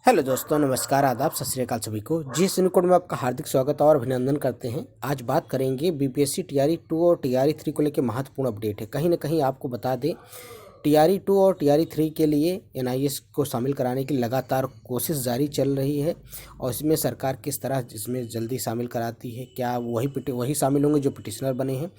Hello दोस्तों, नमस्कार, आदाब, सत श्री अकाल सभी को। जी सिन्कोड में आपका हार्दिक स्वागत और अभिनंदन करते हैं। आज बात करेंगे बीपीएससी टीआरई 2 और टीआरई 3 को लेकर महत्वपूर्ण अपडेट है। कहीं ना कहीं आपको बता दें, टीआरई 2 और टीआरई 3 के लिए एनआईएस को शामिल कराने की लगातार कोशिश जारी चल रही है और इसमें सरकार किस तरह इसमें जल्दी शामिल कराती है, क्या वही शामिल होंगे जो पिटिशनर बने हैं।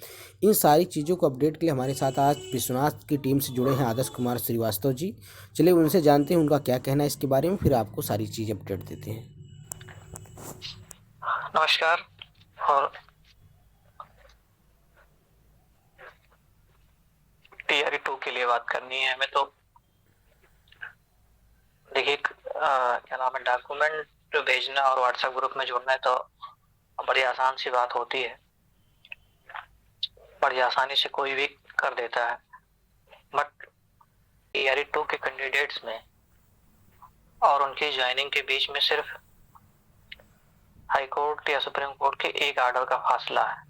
इन सारी चीज़ों को अपडेट के लिए हमारे साथ आज विश्वनाथ की टीम से जुड़े हैं आदर्श कुमार श्रीवास्तव जी। चलिए उनसे जानते हैं उनका क्या कहना है इसके बारे में, फिर आपको सारी चीज़ अपडेट देते हैं। नमस्कार। और टीआरई 2 के लिए बात करनी है हमें, तो देखिए क्या नाम है, डॉक्यूमेंट भेजना और व्हाट्सएप ग्रुप में जोड़ना है तो बड़ी आसान सी बात होती है, बड़ी आसानी से कोई भी कर देता है। बट टीआरई 2 के कैंडिडेट्स में और उनकी ज्वाइनिंग के बीच में सिर्फ हाई कोर्ट या सुप्रीम कोर्ट के एक आर्डर का फासला है।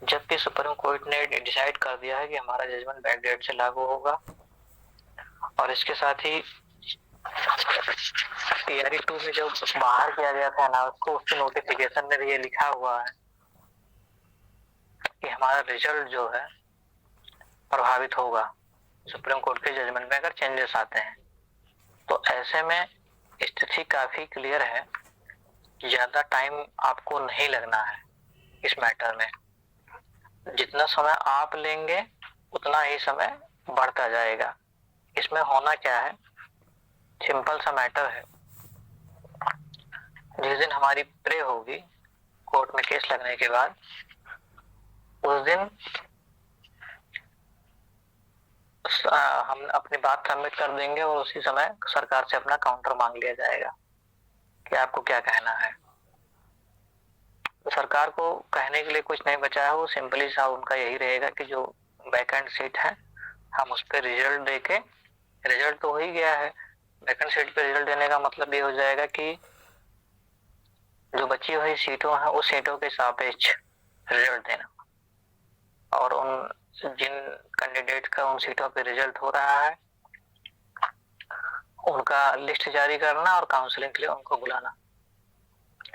जबकि सुप्रीम कोर्ट ने डिसाइड कर दिया है कि हमारा जजमेंट बैक डेट से लागू होगा, और इसके साथ ही टीआरई 2 में जो बाहर किया गया था ना, उसको उसके नोटिफिकेशन में भी ये लिखा हुआ है कि हमारा रिजल्ट जो है प्रभावित होगा सुप्रीम कोर्ट के जजमेंट में अगर चेंजेस आते हैं। तो ऐसे में स्थिति काफी क्लियर है, ज्यादा टाइम आपको नहीं लगना है इस मैटर में। जितना समय आप लेंगे उतना ही समय बढ़ता जाएगा। इसमें होना क्या है, सिंपल सा मैटर है। जिस दिन हमारी प्रे होगी कोर्ट में केस लगने के बाद, उस दिन हम अपनी बात सबमिट कर देंगे और उसी समय सरकार से अपना काउंटर मांग लिया जाएगा कि आपको क्या कहना है। तो सरकार को कहने के लिए कुछ नहीं बचा है, वो सिंपली सा उनका यही रहेगा कि जो वैकेंट सीट है हम उस पर रिजल्ट देके, रिजल्ट तो हो ही गया है, वैकेंट सीट पे रिजल्ट देने का मतलब ये हो जाएगा कि जो बची हुई सीटों हैं उस सीटों के सापेक्ष रिजल्ट देना, और उन जिन कैंडिडेट का उन सीटों पे रिजल्ट हो रहा है उनका लिस्ट जारी करना और काउंसलिंग के लिए उनको बुलाना।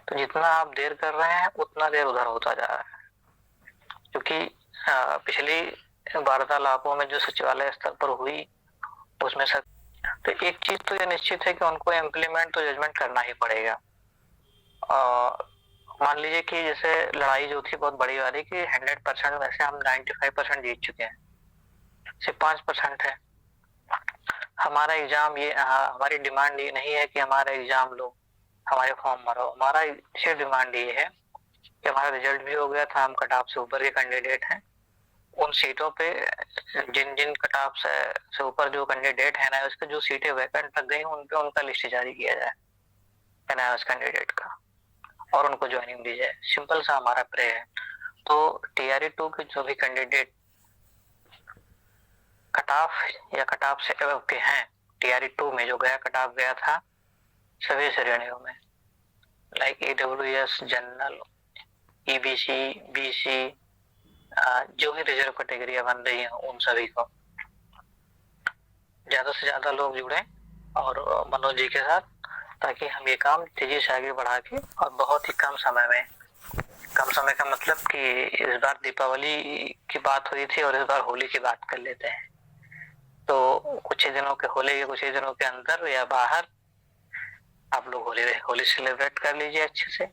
तो जितना आप देर कर रहे हैं उतना देर उधर होता जा रहा है, क्योंकि पिछली वार्तालापों में जो सचिवालय स्तर पर हुई उसमें तो एक चीज तो ये निश्चित है कि उनको इम्प्लीमेंट तो जजमेंट करना ही पड़ेगा। मान लीजिए कि जैसे लड़ाई जो थी बहुत बड़ी वाली कि 100% में से हम 95% जीत चुके हैं, सिर्फ 5% है। हमारा एग्जाम ये हमारी डिमांड ये नहीं है कि हमारा एग्जाम लो, हमारे फॉर्म भरो। हमारा सिर्फ डिमांड ये है कि हमारा रिजल्ट भी हो गया था, हम कट ऑफ से ऊपर के कैंडिडेट हैं, उन सीटों पे जिन जिन कट ऑफ से ऊपर जो कैंडिडेट है ना, उसके जो सीटें वैकेंट लग गई उन पे उनका लिस्ट जारी किया जाए एनआईएस कैंडिडेट का, और उनको ज्वाइनिंग दी जाए। सिंपल सा हमारा प्रे है। तो टीआरई 2 के जो भी कैंडिडेट कट ऑफ या कट ऑफ से अबव के हैं, टीआरई 2 में जो गया कट ऑफ गया था सभी श्रेणियों में, like EWS, general, EBC, BC, जो भी रिजर्व कैटेगरी बन रही है उन सभी को ज्यादा से ज्यादा लोग जुड़े और मनोज जी के साथ, ताकि हम ये काम तेजी से आगे बढ़ा के और बहुत ही कम समय में, कम समय का मतलब कि इस बार दीपावली की बात हुई थी और इस बार होली की बात कर लेते हैं, तो कुछ ही दिनों के होली के कुछ ही दिनों के अंदर या बाहर आप लोग होली सेलिब्रेट कर लीजिए अच्छे से।